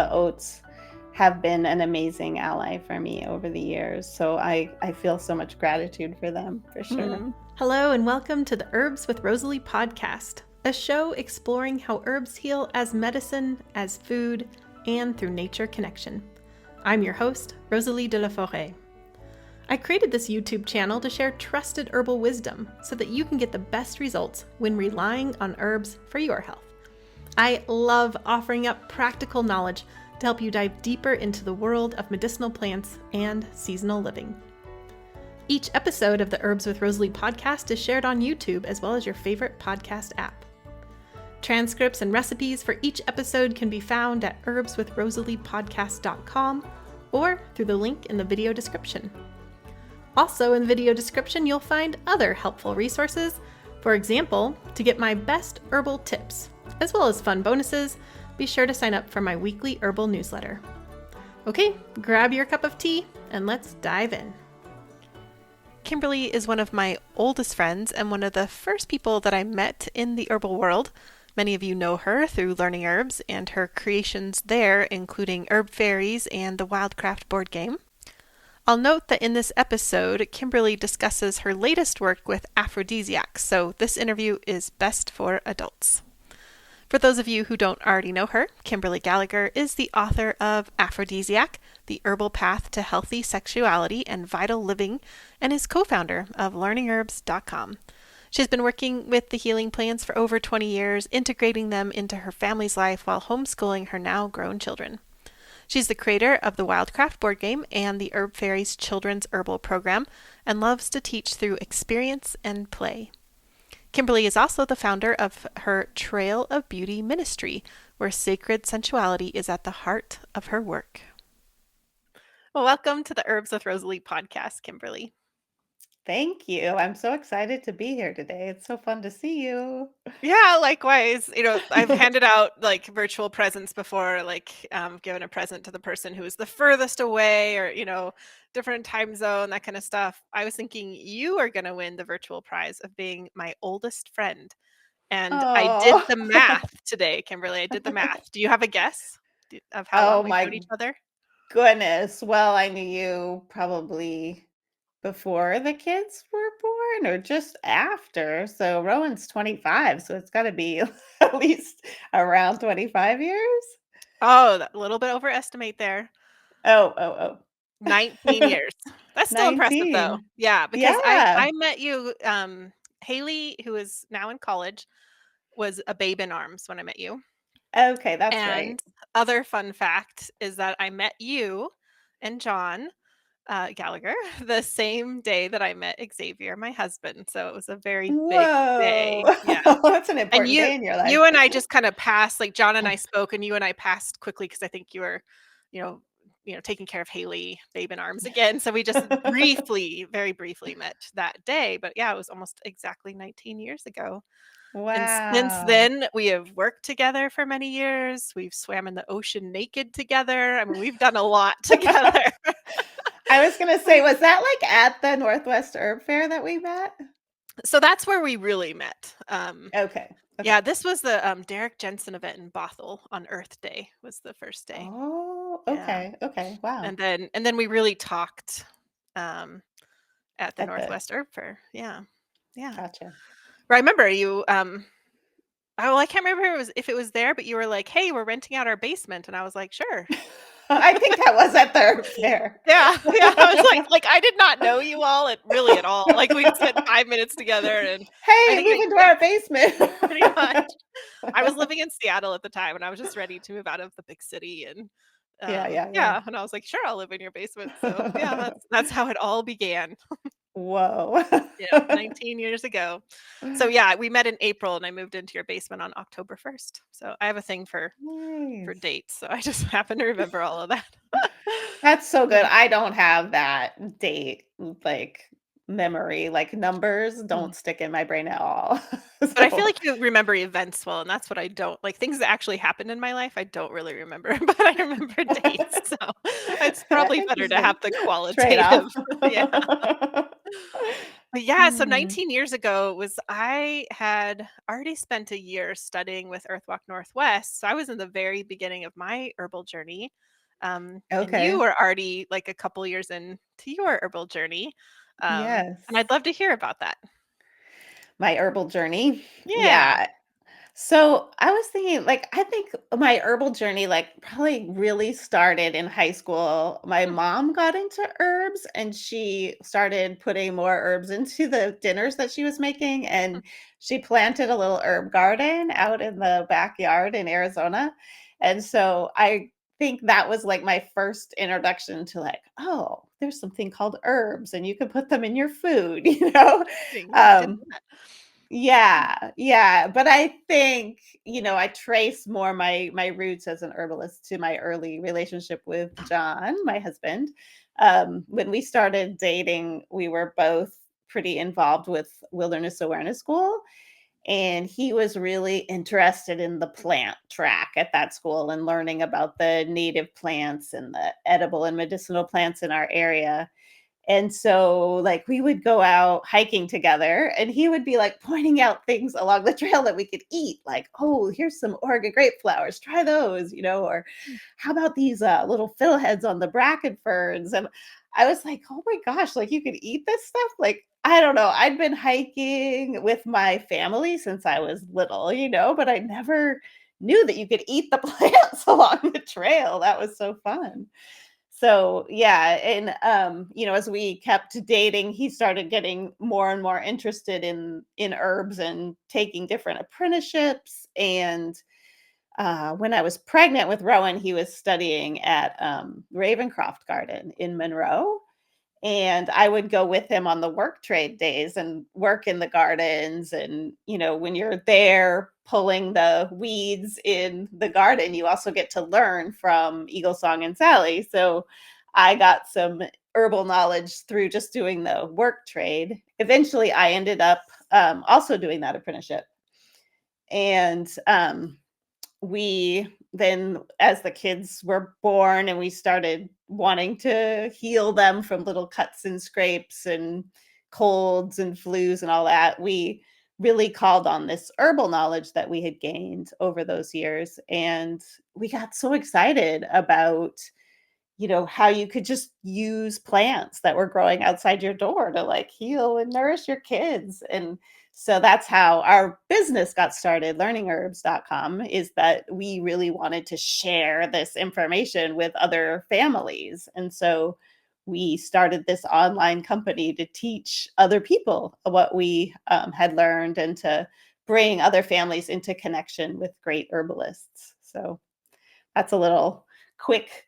the oats have been an amazing ally for me over the years. So I feel so much gratitude for them, for sure. Hello and welcome to the Herbs with Rosalee podcast, a show exploring how herbs heal as medicine, as food, and through nature connection. I'm your host, Rosalee de la Forêt. I created this YouTube channel to share trusted herbal wisdom so that you can get the best results when relying on herbs for your health. I love offering up practical knowledge to help you dive deeper into the world of medicinal plants and seasonal living. Each episode of the Herbs with Rosalee podcast is shared on YouTube as well as your favorite podcast app. Transcripts and recipes for each episode can be found at herbswithrosaleepodcast.com or through the link in the video description. Also in the video description, you'll find other helpful resources. For example, to get my best herbal tips, as well as fun bonuses, be sure to sign up for my weekly herbal newsletter. Okay, grab your cup of tea and let's dive in. Kimberly is one of my oldest friends and one of the first people that I met in the herbal world. Many of you know her through Learning Herbs and her creations there, including Herb Fairies and the Wildcraft board game. I'll note that in this episode, Kimberly discusses her latest work with Aphrodisiacs, so this interview is best for adults. For those of you who don't already know her, Kimberly Gallagher is the author of Aphrodisiac, The Herbal Path to Healthy Sexuality and Vital Living, and is co-founder of LearningHerbs.com. She's been working with the healing plants for over 20 years, integrating them into her family's life while homeschooling her now grown children. She's the creator of the Wildcraft board game and the Herb Fairies Children's Herbal Program, and loves to teach through experience and play. Kimberly is also the founder of her Trail of Beauty ministry, where sacred sensuality is at the heart of her work. Well, welcome to the Herbs with Rosalee podcast, Kimberly. Thank you. I'm so excited to be here today. It's so fun to see you. Yeah, likewise. I've handed out like virtual presents before, given a present to the person who is the furthest away or, different time zone, that kind of stuff. I was thinking you are going to win the virtual prize of being my oldest friend. And I did the math today, Kimberly. I did the math. Do you have a guess of how long we've known each other? Goodness. Well, I knew you probably before the kids were born or just after. So Rowan's 25, so it's got to be at least around 25 years. Oh, a little bit overestimate there. Oh. 19 years. That's still 19. Impressive though. Yeah, because I met you, Haley, who is now in college, was a babe in arms when I met you. Okay, that's and right. Other fun fact is that I met you and John Gallagher the same day that I met Xavier, my husband. So it was a very big day. Yeah. That's an important day in your life. You and I just kind of passed, like John and I spoke, and you and I passed quickly because I think you were, taking care of Haley, babe in arms again. So we just very briefly met that day. But yeah, it was almost exactly 19 years ago. Wow. And since then, we have worked together for many years. We've swam in the ocean naked together. I mean, we've done a lot together. I was going to say, was that like at the Northwest Herb Fair that we met? So that's where we really met. Okay. Yeah, this was the Derek Jensen event in Bothell on Earth Day was the first day. Oh, okay. Yeah. Okay. Wow. And then we really talked at the Northwest Herb Fair. Yeah. Gotcha. I remember you. I can't remember if it was there, but you were like, "Hey, we're renting out our basement," and I was like, "Sure." I think that was at the Herb Fair. Yeah. I was like I did not know you all at all. Like we spent 5 minutes together, and hey, move into our basement. Pretty much. I was living in Seattle at the time, and I was just ready to move out of the big city, and yeah. And I was like, "Sure, I'll live in your basement." So yeah, that's how it all began. Whoa. 19 years ago. So yeah, we met in April and I moved into your basement on October 1st. So I have a thing for dates. So I just happen to remember all of that. That's so good. I don't have that date memory. Like numbers don't stick in my brain at all. But I feel like you remember events well, and that's what I don't like. Things that actually happened in my life, I don't really remember, but I remember dates. So it's probably better to have the qualitative. Yeah. But yeah, so Mm. 19 years ago was I had already spent a year studying with Earthwalk Northwest. So I was in the very beginning of my herbal journey. And you Okay. were already like a couple years into your herbal journey. And Yes. I'd love to hear about that. My herbal journey. Yeah. Yeah. So I was thinking, like, I think my herbal journey, like, probably really started in high school. My Hmm. mom got into herbs and she started putting more herbs into the dinners that she was making. Hmm. And she planted a little herb garden out in the backyard in Arizona. And so I think that was like my first introduction to, like, oh, there's something called herbs and you can put them in your food, you know? Interesting. Yeah, I didn't Um, know that. yeah, yeah, but I think, I trace more my roots as an herbalist to my early relationship with John, my husband. When we started dating, we were both pretty involved with Wilderness Awareness School, and he was really interested in the plant track at that school and learning about the native plants and the edible and medicinal plants in our area. And so, like, we would go out hiking together, and he would be, like, pointing out things along the trail that we could eat, like, "Oh, here's some Oregon grape flowers, try those," or, Hmm. "How about these, little fiddleheads on the bracken ferns?" And I was like, "Oh my gosh, like, you could eat this stuff?" Like, I don't know, I'd been hiking with my family since I was little, but I never knew that you could eat the plants along the trail. That was so fun. So, yeah, and, as we kept dating, he started getting more and more interested in herbs and taking different apprenticeships, and, when I was pregnant with Rowan, he was studying at, Ravencroft Garden in Monroe, and I would go with him on the work trade days and work in the gardens. And, when you're there pulling the weeds in the garden, you also get to learn from Eagle Song and Sally. So I got some herbal knowledge through just doing the work trade. Eventually, I ended up also doing that apprenticeship. And we then, as the kids were born and we started wanting to heal them from little cuts and scrapes and colds and flus and all that, we really called on this herbal knowledge that we had gained over those years. And we got so excited about how you could just use plants that were growing outside your door to, like, heal and nourish your kids. And so that's how our business got started, learningherbs.com, is that we really wanted to share this information with other families. And so we started this online company to teach other people what we had learned and to bring other families into connection with great herbalists. So that's a little quick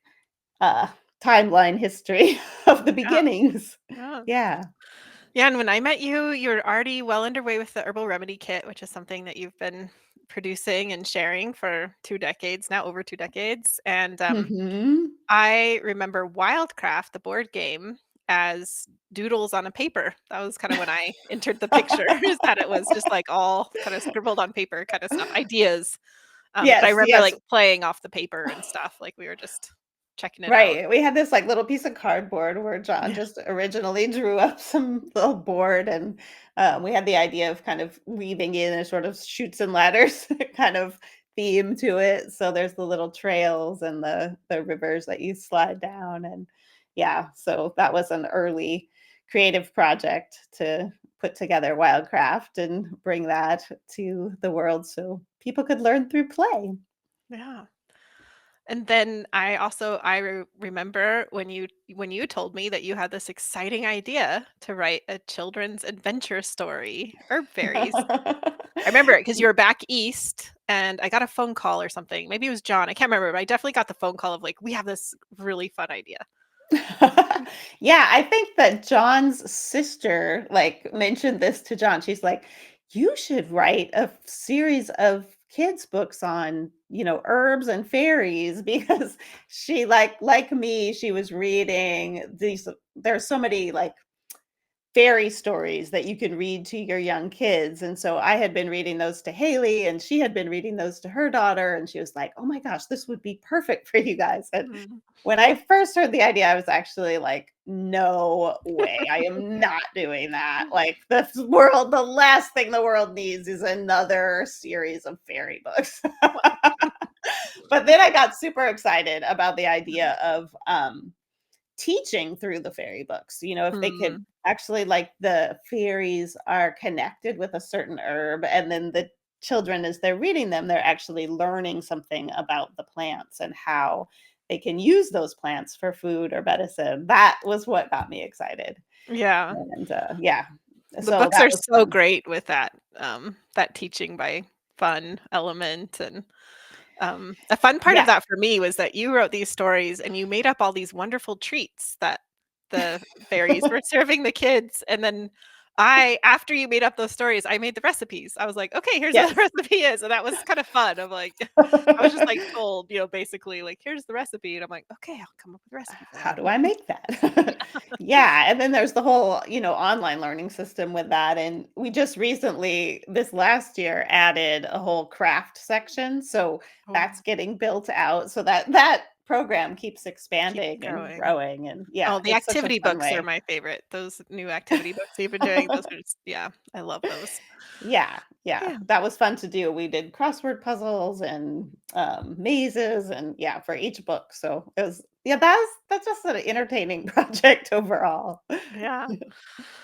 uh, timeline history of the Yeah. beginnings. Yeah. Yeah. Yeah, and when I met you, you're already well underway with the herbal remedy kit, which is something that you've been producing and sharing for 2 decades now, over 2 decades, and, Mhm. I remember Wildcraft, the board game, as doodles on a paper. That was kinda when I entered the picture, is that it was just, like, all kinda scribbled on paper kinda stuff, ideas, but I Yes, remember, yes. like, playing off the paper and stuff, like, we were just checking it out. Right, we had this, like, little piece of cardboard where John Yeah. just originally drew up some little board, and, we had the idea of kind of weaving in a sort of Chutes and Ladders kind of theme to it. So there's the little trails and the rivers that you slide down. And yeah, so that was an early creative project to put together Wildcraft and bring that to the world so people could learn through play. Yeah. And then I remember when you told me that you had this exciting idea to write a children's adventure story, Herb Fairies. I remember it because you were back east and I got a phone call or something. Maybe it was John. I can't remember, but I definitely got the phone call of like, we have this really fun idea. Yeah, I think that John's sister, like, mentioned this to John. She's like, "You should write a series of kids books on, herbs and fairies," because she, like me, she was reading these there's so many, like, fairy stories that you can read to your young kids. And so I had been reading those to Haley, and she had been reading those to her daughter. And she was like, oh my gosh, this would be perfect for you guys. And Mhm. when I first heard the idea, I was actually like, no way, I am not doing that. Like, the last thing the world needs is another series of fairy books. But then I got super excited about the idea of teaching through the fairy books. If they could Mm. actually, like, the fairies are connected with a certain herb, and then the children, as they're reading them, they're actually learning something about the plants and how they can use those plants for food or medicine. That was what got me excited. Yeah. And yeah, The so books that are was so fun. great with that teaching by fun element, and, a fun part of Yeah. that for me was that you wrote these stories and you made up all these wonderful treats that the fairies were serving the kids, and then after you made up those stories, I made the recipes. I was like, "Okay, here's what the Yes. recipe is," and that was kind of fun. I'm like I was just, like, told, basically, like, "Here's the recipe," and I'm like, "Okay, I'll come up with a recipe for How that." do I make that? Yeah, and then there's the whole, online learning system with that, and we just recently, this last year, added a whole craft section, so Oh, that's getting built out so that program keeps keeps expanding and growing. growing, and yeah, Oh, the it's such a activity fun books are way. my favorite. Those new activity books you've been doing, those are just yeah, I love those. Yeah, yeah, Yeah. that was fun to do. We did crossword puzzles and, mazes, and yeah, for each book, so it was, yeah, that's just an entertaining project overall. Yeah.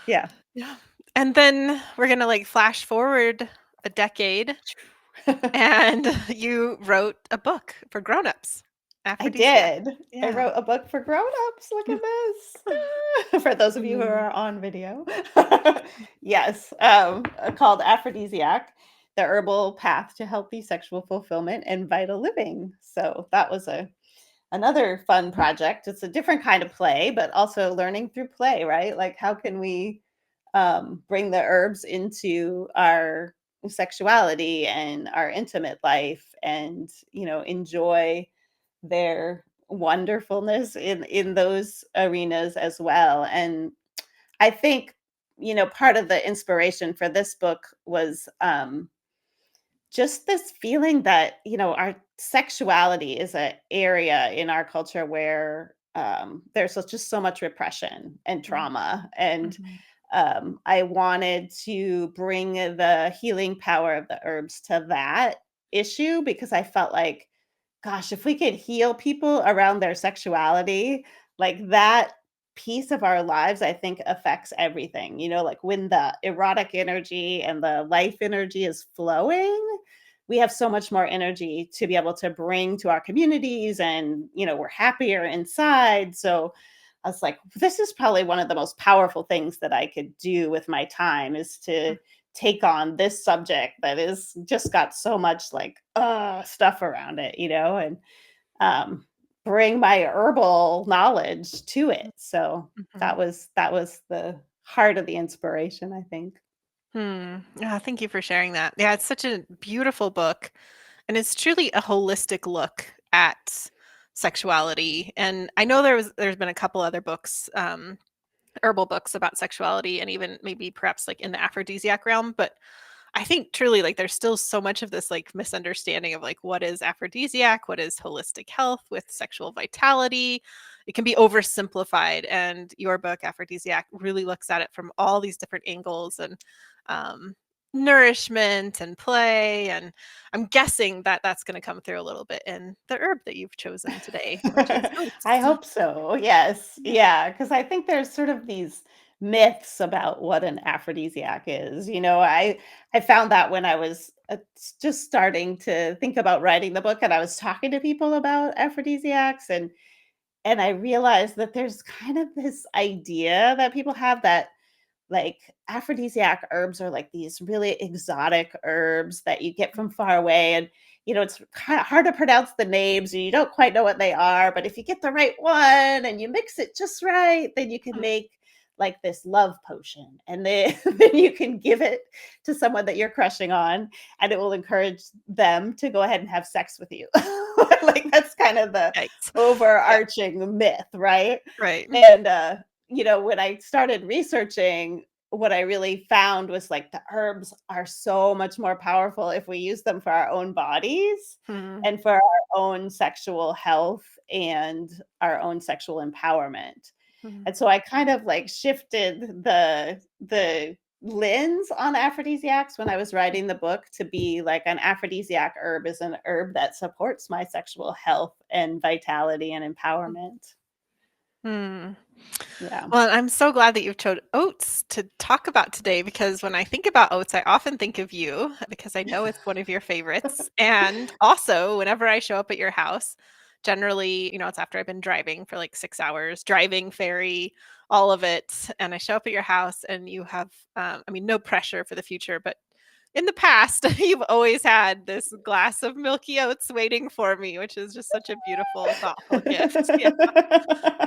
Yeah. Yeah. And then we're gonna, like, flash forward a decade, and you wrote a book for grown-ups, I Aphrodisiac. did. I Yeah. wrote a book for grown-ups, look at this. For those of you who Mm. are on video. Yes, called Aphrodisiac: The Herbal Path to Healthy Sexual Fulfillment and Vital Living. So that was another fun project. It's a different kind of play, but also learning through play, right? Like, how can we bring the herbs into our sexuality and our intimate life, and enjoy their wonderfulness in those arenas as well. And I think, part of the inspiration for this book was just this feeling that, our sexuality is an area in our culture where there's just so much repression and Mm. trauma. And Mhm. I wanted to bring the healing power of the herbs to that issue, because I felt like, gosh, if we could heal people around their sexuality, like, that piece of our lives, I think, affects everything. Like, when the erotic energy and the life energy is flowing, we have so much more energy to be able to bring to our communities, and, we're happier inside. So I was like, this is probably one of the most powerful things that I could do with my time, is to Mm. take on this subject that is just got so much, like, stuff around it, and um, bring my herbal knowledge to it. So Mhm. that was the heart of the inspiration, I think. Yeah, thank you for sharing that. Yeah, it's such a beautiful book, and it's truly a holistic look at sexuality, and I know there's been a couple other books, herbal books about sexuality and even maybe perhaps, like, in the aphrodisiac realm, but I think truly, like, there's still so much of this, like, misunderstanding of, like, what is aphrodisiac, what is holistic health with sexual vitality. It can be oversimplified, and your book, Aphrodisiac, really looks at it from all these different angles, and um, nourishment and play, and I'm guessing that that's gonna come through a little bit in the herb that you've chosen today, which is I oats. hope so. Yes. Yeah. Yeah, because I think there's sort of these myths about what an aphrodisiac is. I found that when I was just starting to think about writing the book, and I was talking to people about aphrodisiacs, and I realized that there's kind of this idea that people have that, like, aphrodisiac herbs are like these really exotic herbs that you get from far away, and it's hard to pronounce the names, and you don't quite know what they are, but if you get the right one and you mix it just right, then you can make, like, this love potion, and then then you can give it to someone that you're crushing on, and it will encourage them to go ahead and have sex with you. Like, that's kind of the Yikes. Yeah, overarching myth, right? right. And when I started researching, what I really found was like the herbs are so much more powerful if we use them for our own bodies Hmm. and for our own sexual health and our own sexual empowerment. Hmm. And so I kind of like shifted the lens on aphrodisiacs when I was writing the book to be like an aphrodisiac herb is an herb that supports my sexual health and vitality and empowerment. Hmm. Yeah. Well, I'm so glad that you've chose oats to talk about today because when I think about oats, I often think of you because I know it's one of your favorites. And also, whenever I show up at your house, generally, it's after I've been driving for like 6 hours, driving, ferry, all of it. And I show up at your house and you have, no pressure for the future, but in the past, you've always had this glass of milky oats waiting for me, which is just such a beautiful, thoughtful gift. Yeah.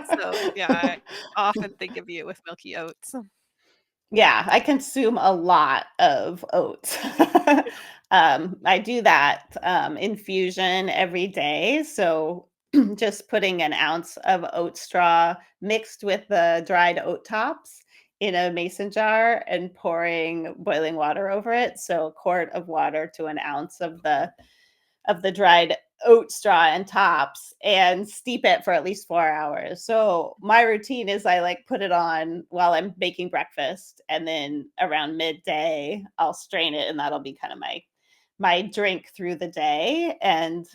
So, yeah, I often think of you with milky oats. Yeah, I consume a lot of oats. I do that infusion every day. So just putting an ounce of oat straw mixed with the dried oat tops in a mason jar and pouring boiling water over it. So a quart of water to an ounce of the dried oat straw and tops and steep it for at least 4 hours. So my routine is I like put it on while I'm making breakfast and then around midday I'll strain it and that'll be kind of my drink through the day and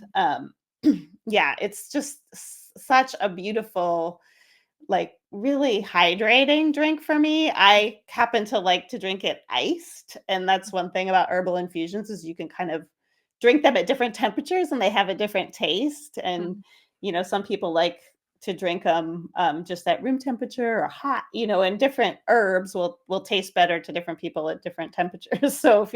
yeah, it's just such a beautiful like really hydrating drink for me. I happen to like to drink it iced, and that's one thing about herbal infusions is you can kind of drink them at different temperatures and they have a different taste. And Mhm, some people like to drink them just at room temperature or hot. And different herbs will taste better to different people at different temperatures. So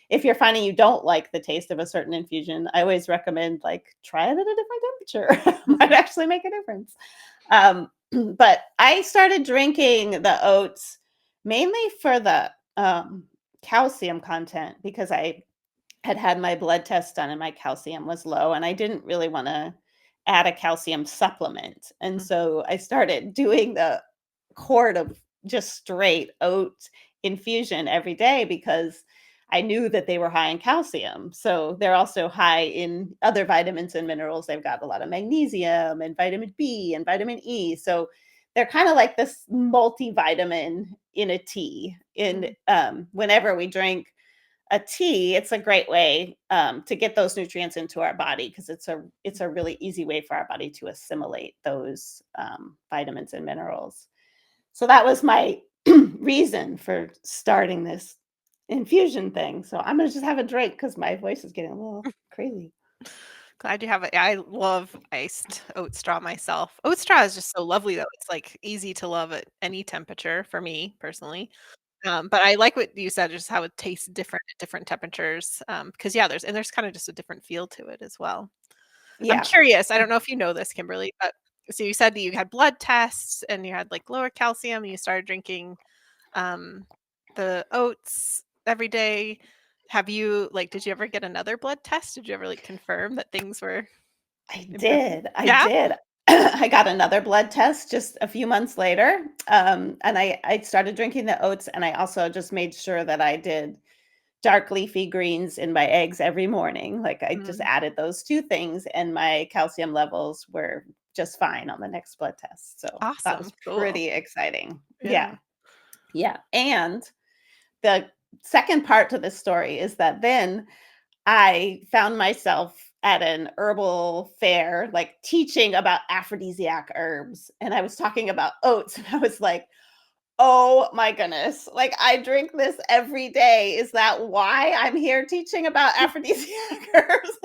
if you're finding you don't like the taste of a certain infusion, I always recommend like try it at a different temperature. Might mhm, actually make a difference. But I started drinking the oats mainly for the calcium content because I had my blood test done and my calcium was low and I didn't really want to add a calcium supplement. And mm, so I started doing the quart of just straight oat infusion every day because I knew that they were high in calcium. So they're also high in other vitamins and minerals. They've got a lot of magnesium and vitamin B and vitamin E. So they're kind of like this multivitamin in a tea. And mhm, whenever we drink a tea, it's a great way to get those nutrients into our body because it's a really easy way for our body to assimilate those vitamins and minerals. So that was my reason for starting this infusion thing. So I'm gonna just have a drink because my voice is getting a little crazy. Glad you have it. I love iced oat straw myself. Oat straw is just so lovely, though. It's, like, easy to love at any temperature for me, personally. But I like what you said, just how it tastes different at different temperatures, because, yeah, there's kinda just a different feel to it as well. I'm Yeah. curious, I don't know if you know this, Kimberly, but so you said that you had blood tests and you had, like, lower calcium and you started drinking, um, the oats every day. Did you ever get another blood test? Did you ever, like, confirm that things were I improving? did, I Yeah? did. I got another blood test just a few months later, and I started drinking the oats, and I also just made sure that I did dark leafy greens in my eggs every morning. Like, I just Mm, added those 2 things, and my calcium levels were just fine on the next blood test, so that awesome, was cool. pretty exciting. Yeah. Yeah, yeah, and the second part to this story is that then I found myself at an herbal fair, like, teaching about aphrodisiac herbs, and I was talking about oats, and I was like, "Oh my goodness, like, I drink this every day. Is that why I'm here teaching about aphrodisiac herbs?"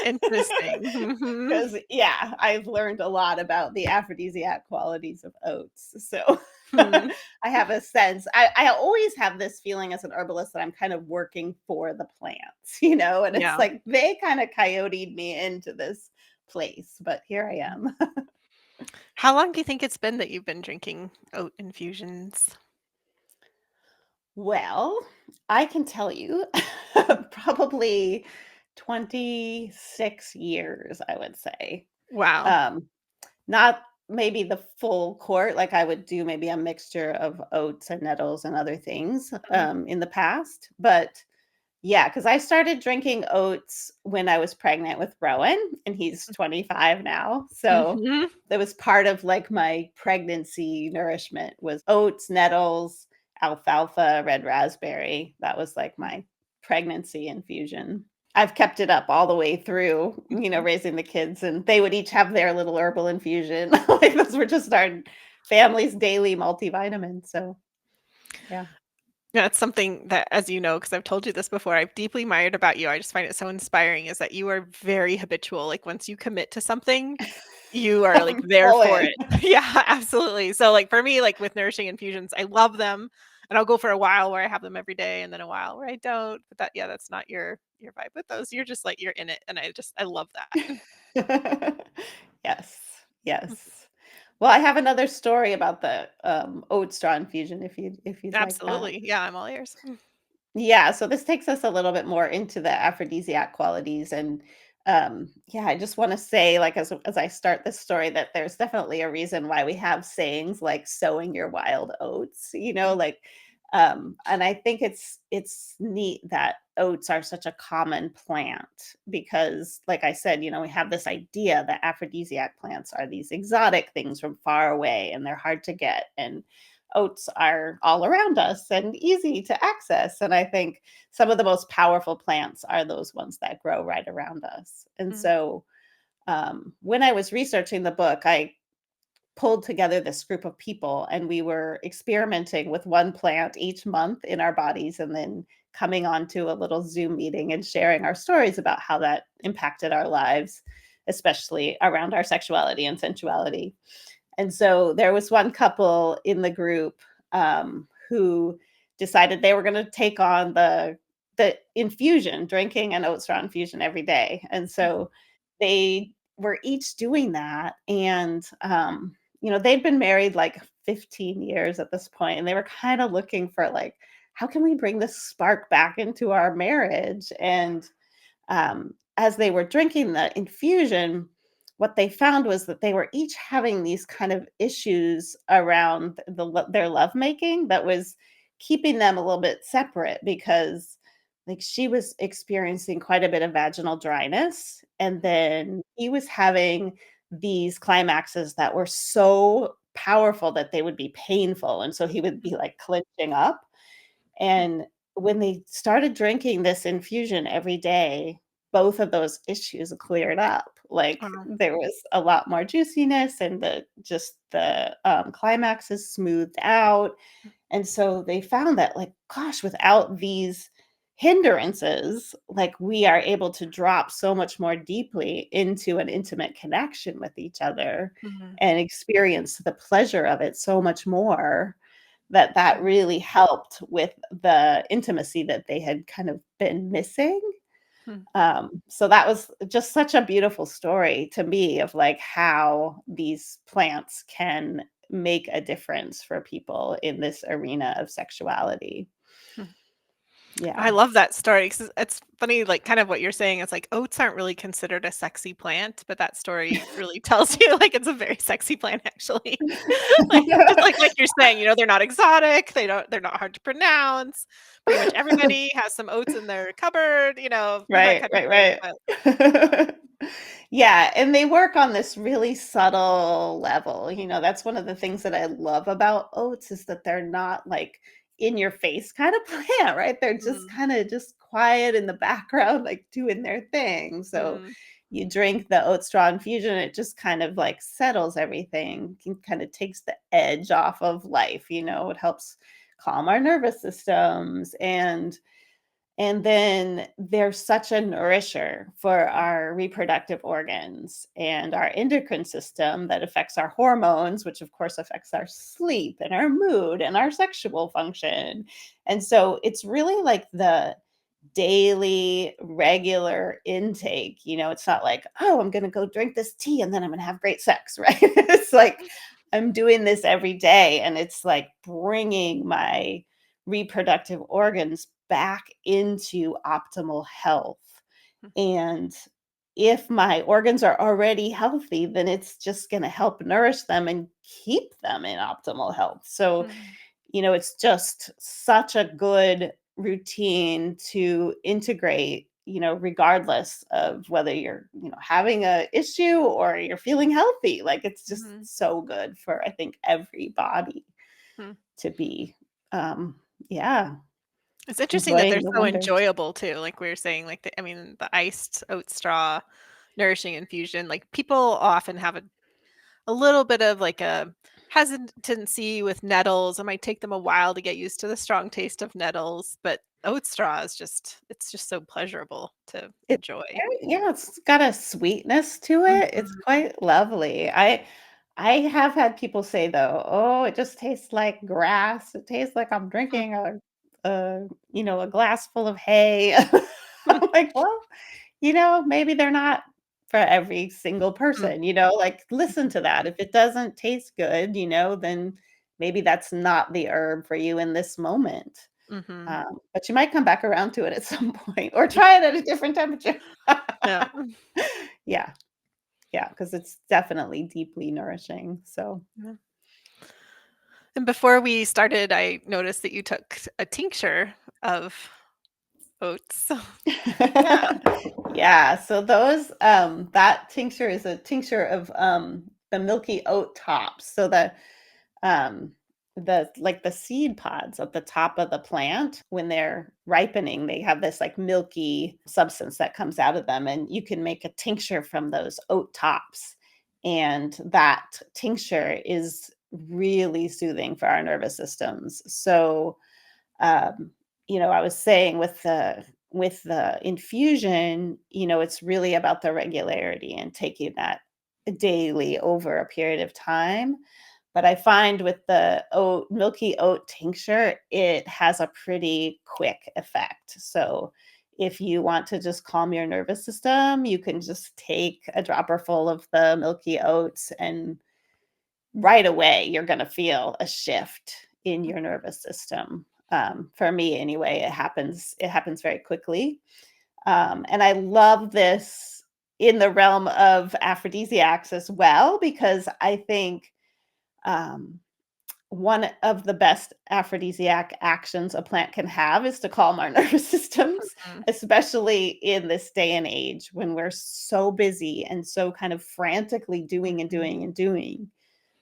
Interesting. Mhm. 'Cause, yeah, I've learned a lot about the aphrodisiac qualities of oats, so Hmm. I have a sense. I always have this feeling as an herbalist that I'm kind of working for the plants, and it's Yeah. like they kinda coyoted me into this place, but here I am. How long do you think it's been that you've been drinking oat infusions? Well, I can tell you probably 26 years, I would say. Wow. Um, not maybe the full quart, like, I would do maybe a mixture of oats and nettles and other things, Mhm, in the past, but yeah, because I started drinking oats when I was pregnant with Rowan, and he's 25 now, so mhm. that was part of, like, my pregnancy nourishment was oats, nettles, alfalfa, red raspberry. That was, like, my pregnancy infusion. I've kept it up all the way through, raising the kids, and they would each have their little herbal infusion. Like, those were just our family's daily multivitamins, so, yeah. Yeah, it's something that, as you know, because I've told you this before, I've deeply admired about you. I just find it so inspiring is that you are very habitual. Like once you commit to something, you are like I'm there all for in. it. Yeah, absolutely. So like for me, like with nourishing infusions, I love them. And I'll go for a while where I have them every day and then a while where I don't. But that yeah, that's not your vibe with those. You're just like you're in it. And I love that. Yes, yes. Well, I have another story about the, oat straw infusion if you'd like that. Absolutely. Yeah, I'm all ears. Yeah, so this takes us a little bit more into the aphrodisiac qualities, and yeah, I just want to say, like, as I start this story, that there's definitely a reason why we have sayings like "sowing your wild oats," like, and I think it's neat that oats are such a common plant because, like I said, we have this idea that aphrodisiac plants are these exotic things from far away, and they're hard to get, and oats are all around us and easy to access. And I think some of the most powerful plants are those ones that grow right around us. And Mhm, so when I was researching the book, I pulled together this group of people and we were experimenting with one plant each month in our bodies and then coming on to a little Zoom meeting and sharing our stories about how that impacted our lives, especially around our sexuality and sensuality. And so there was one couple in the group who decided they were going to take on the infusion, drinking an oat straw infusion every day. And mhm, so they were each doing that. And they'd been married like 15 years at this point, and they were kind of looking for like, how can we bring this spark back into our marriage? And as they were drinking the infusion, what they found was that they were each having these kind of issues around their lovemaking that was keeping them a little bit separate because like she was experiencing quite a bit of vaginal dryness and then he was having these climaxes that were so powerful that they would be painful and so he would be like clenching up mhm. and when they started drinking this infusion every day, both of those issues cleared up. Like Wow. there was a lot more juiciness and the climaxes smoothed out. And so they found that like, gosh, without these hindrances, like we are able to drop so much more deeply into an intimate connection with each other Mhm, and experience the pleasure of it so much more that mhm, really helped with the intimacy that they had kind of been missing. mhm, So that was just such a beautiful story to me of like how these plants can make a difference for people in this arena of sexuality. mhm. Yeah. I love that story 'cause it's funny, like, kind of what you're saying, it's like oats aren't really considered a sexy plant, but that story really tells you, like, it's a very sexy plant, actually. Like, just like you're saying, they're not exotic, they're not hard to pronounce. Pretty much everybody has some oats in their cupboard, that Right, kind of right, thing, but right. Yeah, and they work on this really subtle level, that's one of the things that I love about oats is that they're not, like, in your face kind of plant, right? They're just mm, kinda just quiet in the background, like, doing their thing, so mm, you drink the oat straw infusion, it just kind of, like, settles everything, and kinda takes the edge off of life, it helps calm our nervous systems, and then they're such a nourisher for our reproductive organs and our endocrine system that affects our hormones, which of course affects our sleep and our mood and our sexual function. And so it's really like the daily, regular intake. It's not like, oh, I'm going to go drink this tea and then I'm going to have great sex, right? It's like I'm doing this every day and it's like bringing my reproductive organs back into optimal health. mm, And if my organs are already healthy, then it's just going to help nourish them and keep them in optimal health. So, Mm, it's just such a good routine to integrate, regardless of whether you're, having a issue or you're feeling healthy. Like it's just mhm, so good for, I think, every body mm. to be, um, yeah, It's interesting that they're enjoying the so wonders. enjoyable too, like we were saying, like, I mean, the iced oat straw nourishing infusion, like, people often have a little bit of, like, a hesitancy with nettles. It might take them a while to get used to the strong taste of nettles, but oat straw is just it's just so pleasurable to It's enjoy. yeah, it's got a sweetness to it. It's Mhm, quite lovely. I have had people say though, "Oh, it just tastes like grass. It tastes like I'm mm, drinking a glass full of hay." mm, I'm like, "Well, maybe they're not for every single mm, person, like listen to that. If it doesn't taste good, then maybe that's not the herb for you in this moment." mhm. But you might come back around to it at some point or try it at a different temperature. Yeah. Yeah, yeah, because it's definitely deeply nourishing, so Yeah. And before we started, I noticed that you took a tincture of oats. Yeah. Yeah, so that tincture is a tincture of, the milky oat tops, so um, the seed pods at the top of the plant, when they're ripening, they have this, like, milky substance that comes out of them, and you can make a tincture from those oat tops, and that tincture is really soothing for our nervous systems. So, um, I was saying with the infusion, it's really about the regularity and taking that daily over a period of time. But I find with the milky oat tincture, it has a pretty quick effect. So if you want to just calm your nervous system, you can just take a dropper full of the milky oats, and right away you're going to feel a shift in your nervous system. For me anyway, it happens very quickly. And I love this in the realm of aphrodisiacs as well, because I think um, one of the best aphrodisiac actions a plant can have is to calm our nervous systems, Mm, especially in this day and age when we're so busy and so kind of frantically doing and mhm, doing and doing.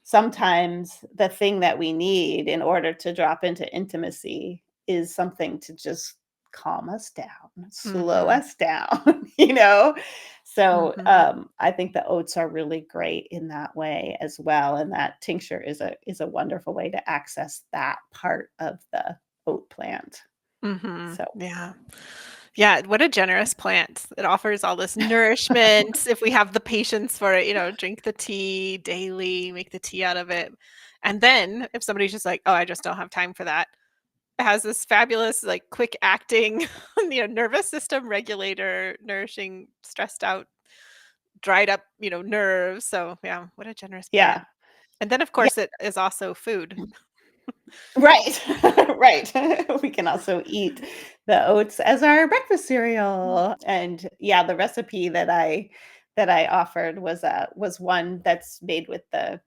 Sometimes the thing that we need in order to drop into intimacy is something to just calm us down, slow mhm, us down, you know? So, mhm, I think the oats are really great in that way as well, and that tincture is a wonderful way to access that part of the oat plant. mhm. So Yeah. Yeah, what a generous plant. It offers all this nourishment if we have the patience for it, drink the tea daily, make the tea out of it. And then if somebody's just like, "Oh, I just don't have time for that." It has this fabulous, like, quick acting, nervous system regulator, nourishing stressed out, dried up, nerves. So, yeah, what a generous plant. yeah. And then, of Yeah. course, it is also food. Right, right. We can also eat the oats as our breakfast Mm, cereal, and yeah, the recipe that I offered was one that's made with the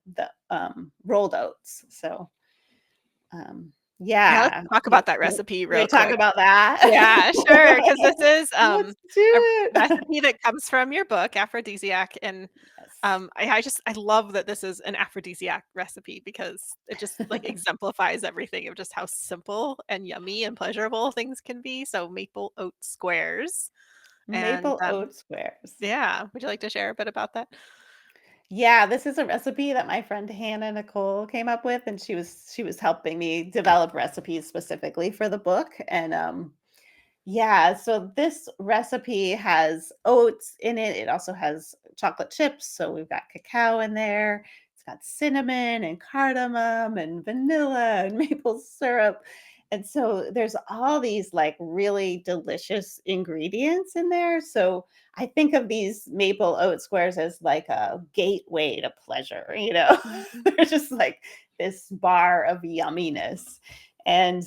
rolled oats. So, yeah, let's yeah, talk you about that you recipe you real talk quick. about that? Yeah, sure. Because this is, Let's a do it. recipe that comes from your book, Aphrodisiac, and, Yes. I love that this is an aphrodisiac recipe because it just, like, exemplifies everything of just how simple and yummy and pleasurable things can be. So maple oat squares, and, Maple oat squares. yeah, would you like to share a bit about that? Yeah, this is a recipe that my friend Hannah Nicole came up with, and she was helping me develop recipes specifically for the book. And yeah, so this recipe has oats in it. It also has chocolate chips, so we've got cacao in there. It's got cinnamon and cardamom and vanilla and maple syrup. And so there's all these like really delicious ingredients in there. So I think of these maple oat squares as like a gateway to pleasure. Mhm, They're just like this bar of yumminess. And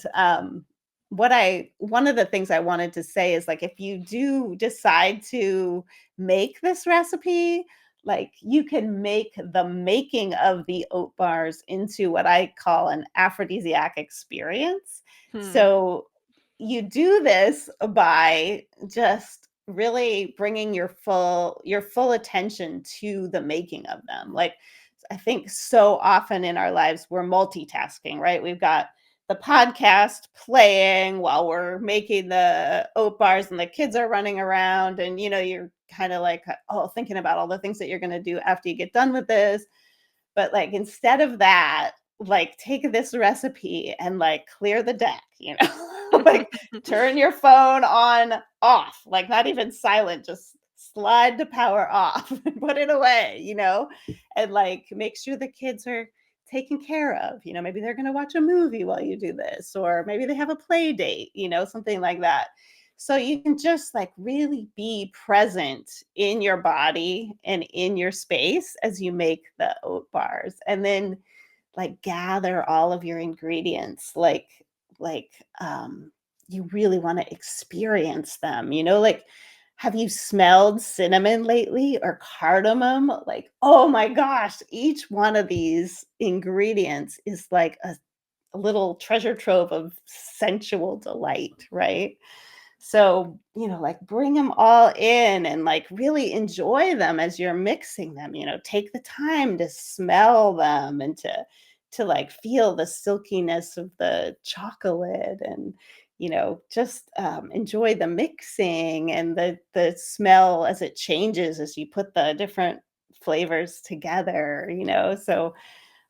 one of the things I wanted to say is, like, if you do decide to make this recipe, like, you can make the making of the oat bars into what I call an aphrodisiac experience. Hmm. So you do this by just really bringing your full attention to the making of them. Like, I think so often in our lives we're multitasking, right? We've got the podcast playing while we're making the oat bars and the kids are running around, and you're kind of like, oh, thinking about all the things that you're going to do after you get done with this. But, like, instead of that, like, take this recipe and, like, clear the deck, like, turn your phone on off, like, not even silent, just slide the power off and put it away, and, like, make sure the kids are taken care of. Maybe they're going to watch a movie while you do this, or maybe they have a play date, something like that. So you can just, like, really be present in your body and in your space as you make the oat bars, and then, like, gather all of your ingredients, like you really want to experience them, like, have you smelled cinnamon lately, or cardamom? Like, oh my gosh, each one of these ingredients is like a little treasure trove of sensual delight, right? So, like, bring them all in and, like, really enjoy them as you're mixing them. Take the time to smell them and to like feel the silkiness of the chocolate, and just enjoy the mixing and the smell as it changes as you put the different flavors together. So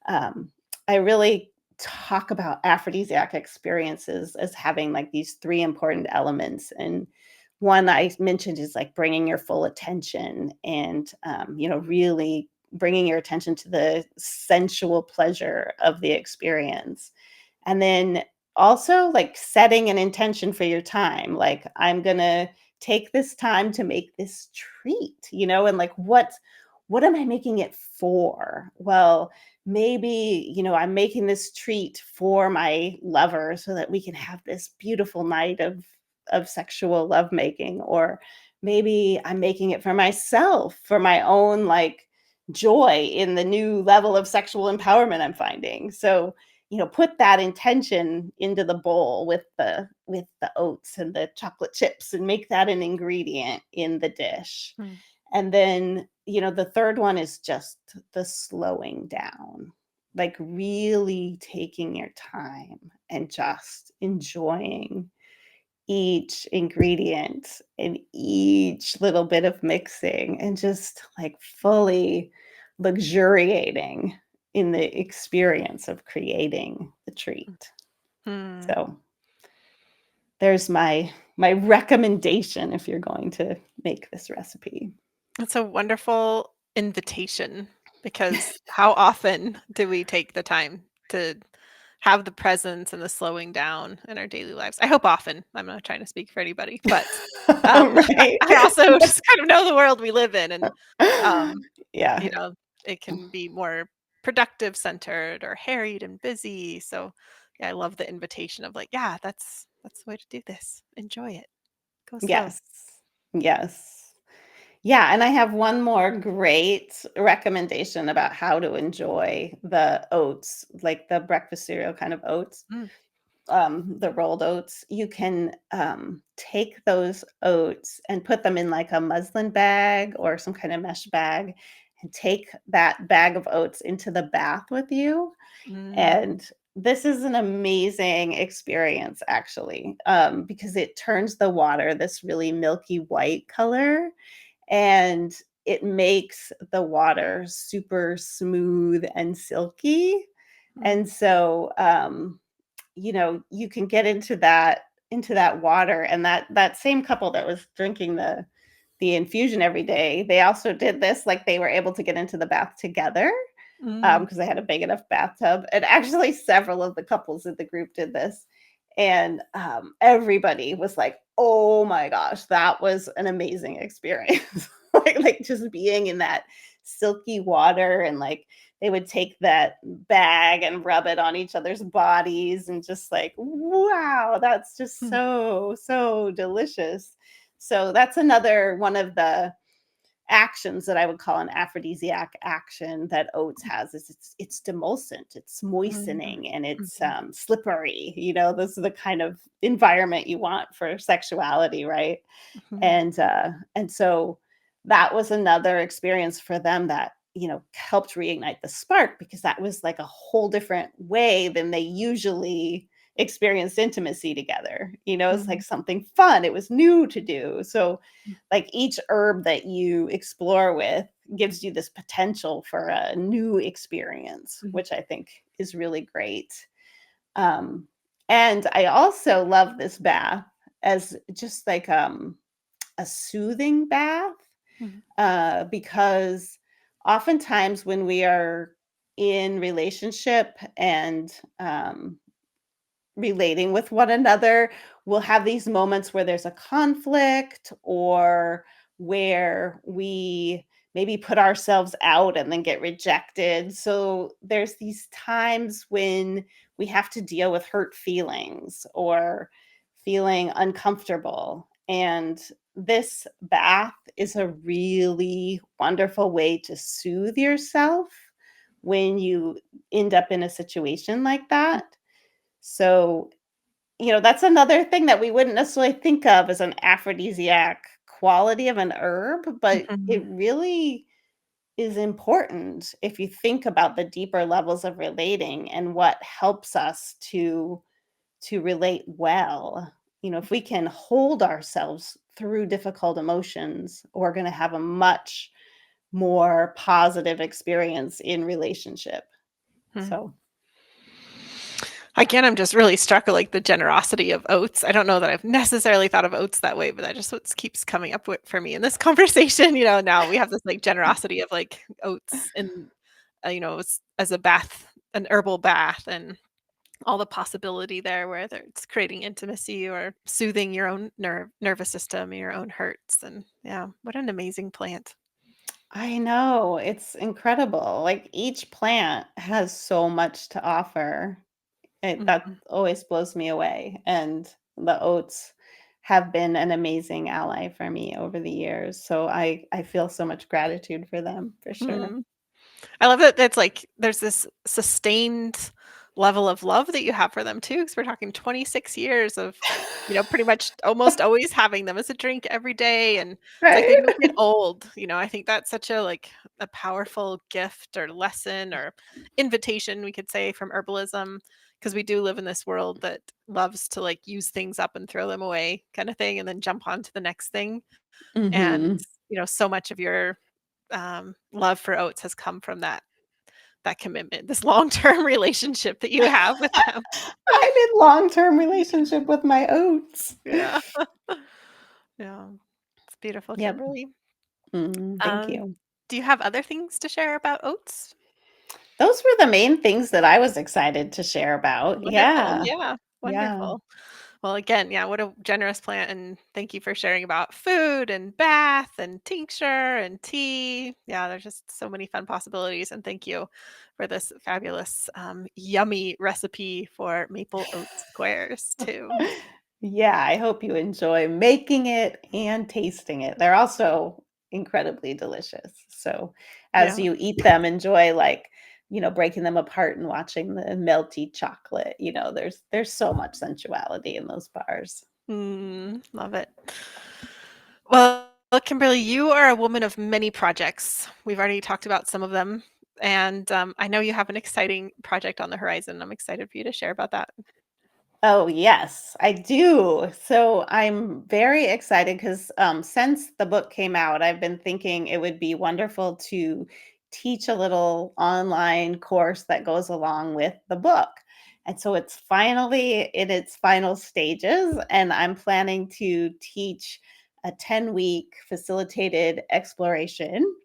um, I really talk about aphrodisiac experiences as having, like, these three important elements. And one I mentioned is, like, bringing your full attention and, really bringing your attention to the sensual pleasure of the experience. And then also, like, setting an intention for your time. Like, I'm going to take this time to make this treat, and, like, what am I making it for? Well, maybe, I'm making this treat for my lover so that we can have this beautiful night of sexual lovemaking. Or maybe I'm making it for myself, for my own, like, joy in the new level of sexual empowerment I'm finding. So, put that intention into the bowl with the oats and the chocolate chips, and make that an ingredient in the dish. Hmm. And then, the third one is just the slowing down, like, really taking your time and just enjoying each ingredient and each little bit of mixing, and just, like, fully luxuriating in the experience of creating the treat. Hmm. So there's my recommendation if you're going to make this recipe. That's a wonderful invitation, because how often do we take the time to have the presence and the slowing down in our daily lives? I hope often. I'm not trying to speak for anybody, but Right. I also just kind of know the world we live in, and um, Yeah. you know, it can be more productive centered or harried and busy. So yeah, I love the invitation of, like, yeah, that's the way to do this. Enjoy it. Go slow. Yes. Yes. Yeah, and I have one more great recommendation about how to enjoy the oats, like the breakfast cereal kind of oats, Mm, the rolled oats. You can take those oats and put them in, like, a muslin bag or some kind of mesh bag, and take that bag of oats into the bath with you. mm, And this is an amazing experience, actually, because it turns the water this really milky white color, and it makes the water super smooth and silky. mm, And so, you can get into that water, and that same couple that was drinking the infusion every day, they also did this, like, they were able to get into the bath together, mm. because they had a big enough bathtub. And actually, several of the couples in the group did this. And everybody was like, oh my gosh, that was an amazing experience. Like, just being in that silky water, and like they would take that bag and rub it on each other's bodies, and just like, wow, that's just Mm, so delicious. So that's another one of the actions that I would call an aphrodisiac action that oats has. Is it's demulcent, it's mhm, moistening, and it's mhm, slippery. Those are the kind of environment you want for sexuality, right? mhm, And so that was another experience for them that helped reignite the spark, because that was like a whole different way than they usually experienced intimacy together. It's like mhm, something fun, it was new to do. So like each herb that you explore with gives you this potential for a new experience, mhm, which I think is really great. um and I also love this bath as just like a soothing bath, mhm, because oftentimes when we are in relationship and relating with one another, we'll have these moments where there's a conflict, or where we maybe put ourselves out and then get rejected. So there's these times when we have to deal with hurt feelings or feeling uncomfortable. And this bath is a really wonderful way to soothe yourself when you end up in a situation like that. So, that's another thing that we wouldn't necessarily think of as an aphrodisiac quality of an herb, but it mhm, really is important if you think about the deeper levels of relating and what helps us to relate well. If we can hold ourselves through difficult emotions, we're going to have a much more positive experience in relationship. mhm. So, Again, I'm just really struck with, like, the generosity of oats. I don't know that I've necessarily thought of oats that way, but that just what keeps coming up with for me in this conversation. Now we have this, like, generosity of, like, oats and, as a bath, an herbal bath, and all the possibility there, whether it's creating intimacy or soothing your own nervous system, your own hurts, and yeah, what an amazing plant. I know, it's incredible. Like, each plant has so much to offer. That Mhm, always blows me away, and the oats have been an amazing ally for me over the years, so I feel so much gratitude for them, for sure. mhm. I love that it's like there's this sustained level of love that you have for them too, because 'cause we're talking 26 years of, pretty much almost always having them as a drink every day, and it's like they Right? don't get old. I think that's such a powerful gift or lesson or invitation, we could say, from herbalism, because we do live in this world that loves to, like, use things up and throw them away kinda thing and then jump on to the next thing, and, Mhm. so much of your, love for oats has come from that commitment, this long-term relationship that you have with them. I'm in long-term relationship with my oats. Yeah. Yeah. It's beautiful, Yep. Kimberly. Thank Um, you. do you have other things to share about oats? Those were the main things that I was excited to share about. Wonderful. Yeah. Yeah. Yeah. Wonderful. Well, again, yeah, what a generous plant. And thank you for sharing about food and bath and tincture and tea. Yeah, there's just so many fun possibilities. And thank you for this fabulous, yummy recipe for maple oat squares, too. Yeah, I hope you enjoy making it and tasting it. They're also incredibly delicious. So, as Yeah. you eat them, enjoy like, breaking them apart and watching the melty chocolate. There's so much sensuality in those bars. Love it. Well, Kimberly, you are a woman of many projects. We've already talked about some of them. And I know you have an exciting project on the horizon. I'm excited for you to share about that. Oh, yes, I do. So I'm very excited because since the book came out, I've been thinking it would be wonderful to teach a little online course that goes along with the book. And so it's finally in its final stages, and I'm planning to teach a 10-week facilitated exploration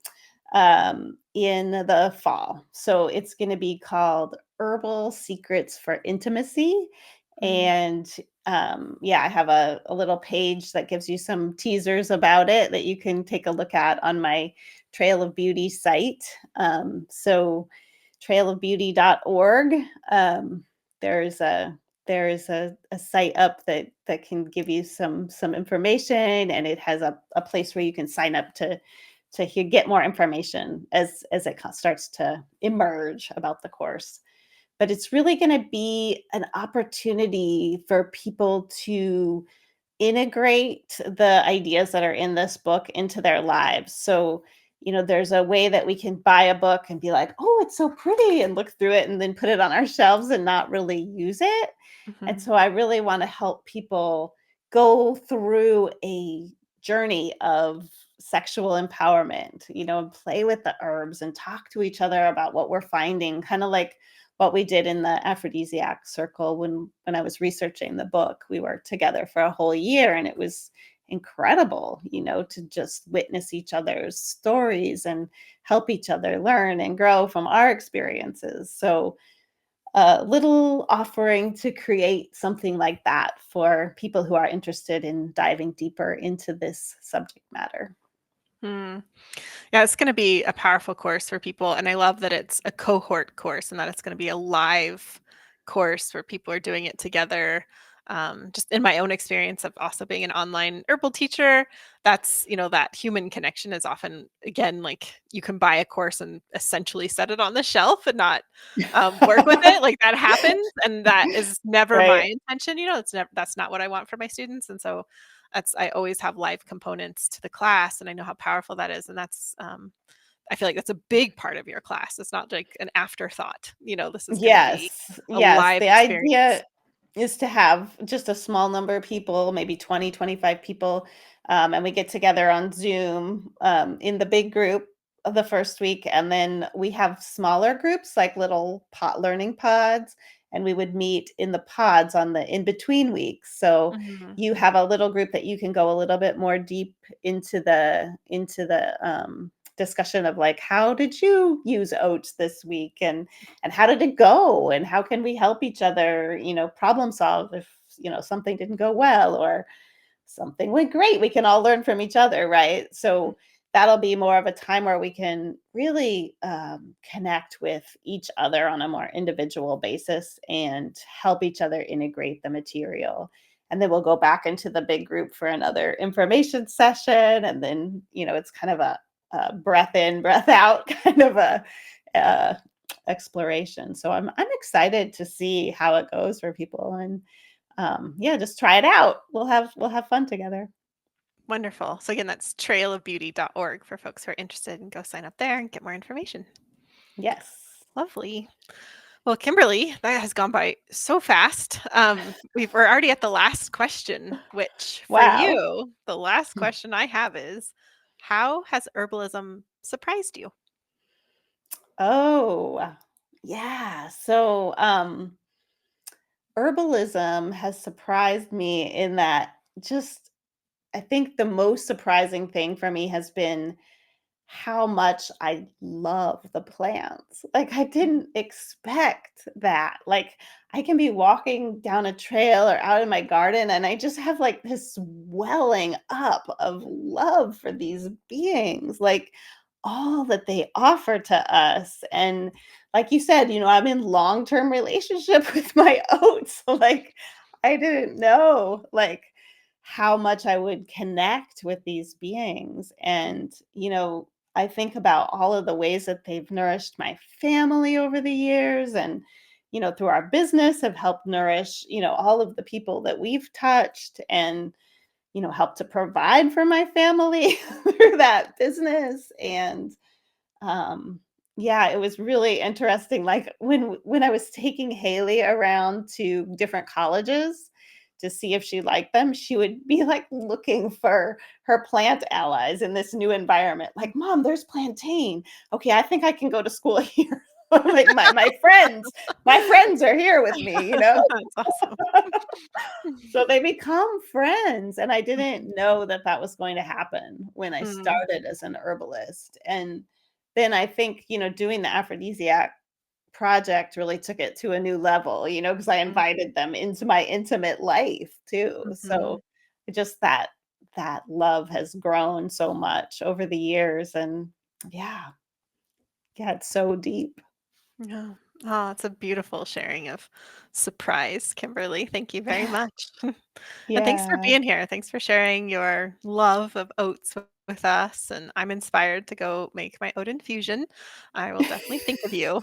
in the fall. So it's going to be called Herbal Secrets for Intimacy. Mm. And yeah, I have a little page that gives you some teasers about it that you can take a look at on my Trail of Beauty site. So trailofbeauty.org. There's a site up that can give you some information, and it has a place where you can sign up to get more information as it starts to emerge about the course. But it's really going to be an opportunity for people to integrate the ideas that are in this book into their lives. So, there's a way that we can buy a book and be like, oh, it's so pretty, and look through it and then put it on our shelves and not really use it. And Mhm. so I really want to help people go through a journey of sexual empowerment, and play with the herbs and talk to each other about what we're finding, kind of like what we did in the Aphrodisiac circle when I was researching the book. We were together for a whole year, and it was incredible, to just witness each other's stories and help each other learn and grow from our experiences. So a little offering to create something like that for people who are interested in diving deeper into this subject matter. Mm. Yeah, it's gonna be a powerful course for people, and I love that it's a cohort course and that it's gonna be a live course where people are doing it together. Just in my own experience of also being an online herbal teacher, that's, that human connection is often, again, like you can buy a course and essentially set it on the shelf and not work with it. Like that happens, and that is never my Right. intention. That's not what I want for my students, and so I always have live components to the class, and I know how powerful that is, and I feel like that's a big part of your class. It's not like an afterthought. This is going to be Yes. a Yes. live The experience. idea is to have just a small number of people, maybe 20, 25 people. And we get together on Zoom in the big group of the first week. And then we have smaller groups, like little pot learning pods. And we would meet in the pods on the in between weeks. So Mhm. you have a little group that you can go a little bit more deep into the discussion of, like, how did you use oats this week, and how did it go, and how can we help each other, problem solve if something didn't go well, or something went great. We can all learn from each other, right? So that'll be more of a time where we can really connect with each other on a more individual basis and help each other integrate the material. And then we'll go back into the big group for another information session, and then it's kind of a breath in, breath out kind of a uh, exploration. So I'm excited to see how it goes for people, and yeah, just try it out. We'll have fun together. Wonderful. So again, that's trailofbeauty.org for folks who are interested, and go sign up there and get more information. Yes. Lovely. Well, Kimberly, that has gone by so fast. We're already at the last question, which for Wow. you, the last question I have is, how has herbalism surprised you? Oh, yeah. So, herbalism has surprised me in that, just I think the most surprising thing for me has been how much I love the plants. Like, I didn't expect that. Like, I can be walking down a trail or out in my garden, and I just have like this welling up of love for these beings, like all that they offer to us. And like you said, I'm in long-term relationship with my oats. Like, I didn't know, like, how much I would connect with these beings. And, I think about all of the ways that they've nourished my family over the years, and, through our business have helped nourish, all of the people that we've touched, and, helped to provide for my family through that business. And yeah, it was really interesting. Like, when I was taking Haley around to different colleges to see if she liked them, she would be like looking for her plant allies in this new environment. Like, Mom, there's plantain. Okay, I think I can go to school here. Like, my friends are here with me. That's awesome. So they become friends, and I didn't know that that was going to happen when I Mm, started as an herbalist. And then I think, doing the aphrodisiac project really took it to a new level, because I invited them into my intimate life too. Mhm. So just that love has grown so much over the years, and yeah, yeah, it's so deep. Yeah. Oh, it's a beautiful sharing of surprise, Kimberly. Thank you very much. And thanks for Yeah. being here. Thanks for sharing your love of oats with us. And I'm inspired to go make my oat infusion. I will definitely think of you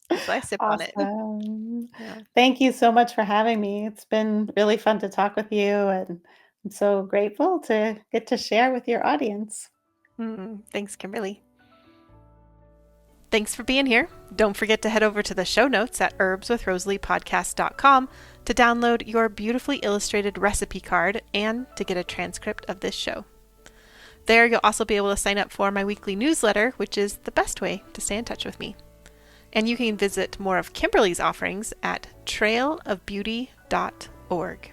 as I sip on it. Awesome. Yeah. Thank you so much for having me. It's been really fun to talk with you, and I'm so grateful to get to share with your audience. Thanks, Kimberly. Thanks for being here. Don't forget to head over to the show notes at herbswithrosaliepodcast.com to download your beautifully illustrated recipe card and to get a transcript of this show. There, you'll also be able to sign up for my weekly newsletter, which is the best way to stay in touch with me. And you can visit more of Kimberly's offerings at trailofbeauty.org.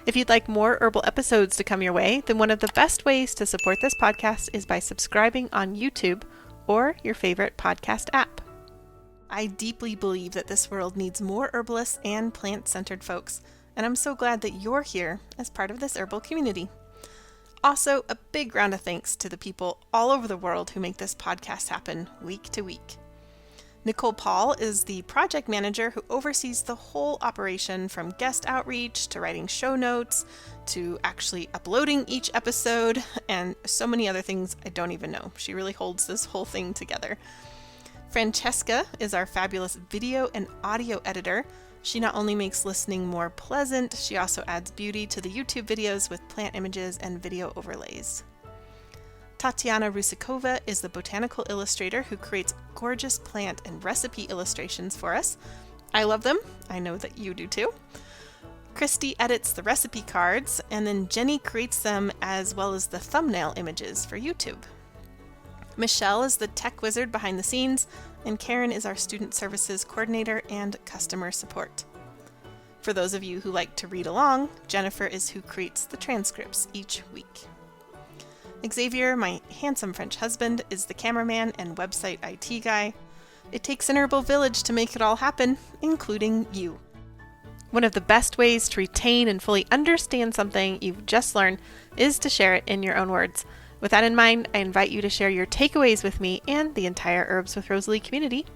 If you'd like more herbal episodes to come your way, then one of the best ways to support this podcast is by subscribing on YouTube or your favorite podcast app. I deeply believe that this world needs more herbalists and plant-centered folks, and I'm so glad that you're here as part of this herbal community. Also, a big round of thanks to the people all over the world who make this podcast happen week to week. Nicole Paul is the project manager who oversees the whole operation, from guest outreach to writing show notes to actually uploading each episode and so many other things I don't even know. She really holds this whole thing together. Francesca is our fabulous video and audio editor. She not only makes listening more pleasant, she also adds beauty to the YouTube videos with plant images and video overlays. Tatiana Rusakova is the botanical illustrator who creates gorgeous plant and recipe illustrations for us. I love them. I know that you do too. Christy edits the recipe cards, and then Jenny creates them as well as the thumbnail images for YouTube. Michelle is the tech wizard behind the scenes, and Karen is our student services coordinator and customer support. For those of you who like to read along, Jennifer is who creates the transcripts each week. Xavier, my handsome French husband, is the cameraman and website IT guy. It takes an herbal village to make it all happen, including you. One of the best ways to retain and fully understand something you've just learned is to share it in your own words. With that in mind, I invite you to share your takeaways with me and the entire Herbs with Rosalie community.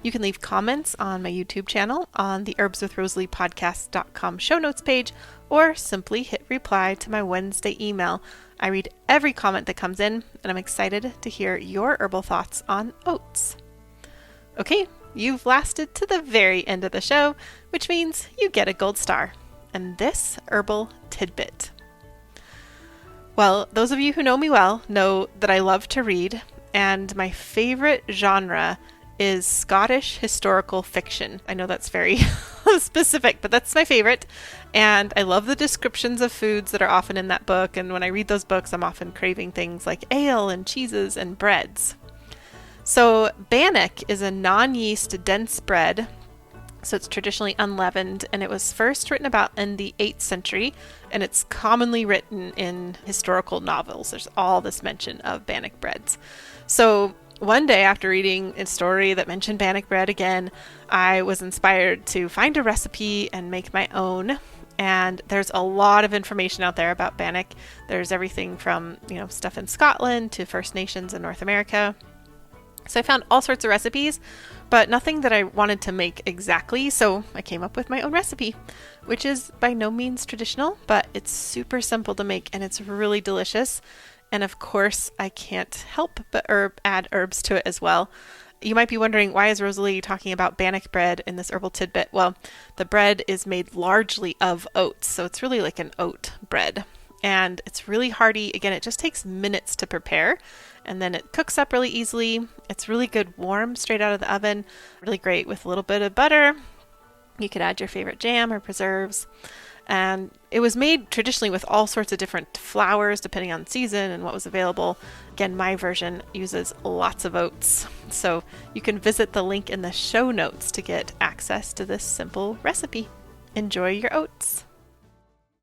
You can leave comments on my YouTube channel, on the herbswithrosaliepodcast.com show notes page, or simply hit reply to my Wednesday email. I read every comment that comes in, and I'm excited to hear your herbal thoughts on oats. Okay, you've lasted to the very end of the show, which means you get a gold star. And this herbal tidbit. Well, those of you who know me well know that I love to read, and my favorite genre is Scottish historical fiction. I know that's very specific, but that's my favorite. And I love the descriptions of foods that are often in that book. And when I read those books, I'm often craving things like ale and cheeses and breads. So bannock is a non-yeast dense bread. So it's traditionally unleavened, and it was first written about in the 8th century, and it's commonly written in historical novels. There's all this mention of bannock breads. So one day, after reading a story that mentioned bannock bread again, I was inspired to find a recipe and make my own. And there's a lot of information out there about bannock. There's everything from, stuff in Scotland to First Nations in North America. So I found all sorts of recipes, but nothing that I wanted to make exactly. So I came up with my own recipe, which is by no means traditional, but it's super simple to make and it's really delicious. And of course, I can't help but add herbs to it as well. You might be wondering, why is Rosalie talking about bannock bread in this herbal tidbit? Well, the bread is made largely of oats, so it's really like an oat bread. And it's really hearty. Again, it just takes minutes to prepare, and then it cooks up really easily. It's really good warm, straight out of the oven. Really great with a little bit of butter. You could add your favorite jam or preserves. And it was made traditionally with all sorts of different flours, depending on season and what was available. Again, my version uses lots of oats. So you can visit the link in the show notes to get access to this simple recipe. Enjoy your oats.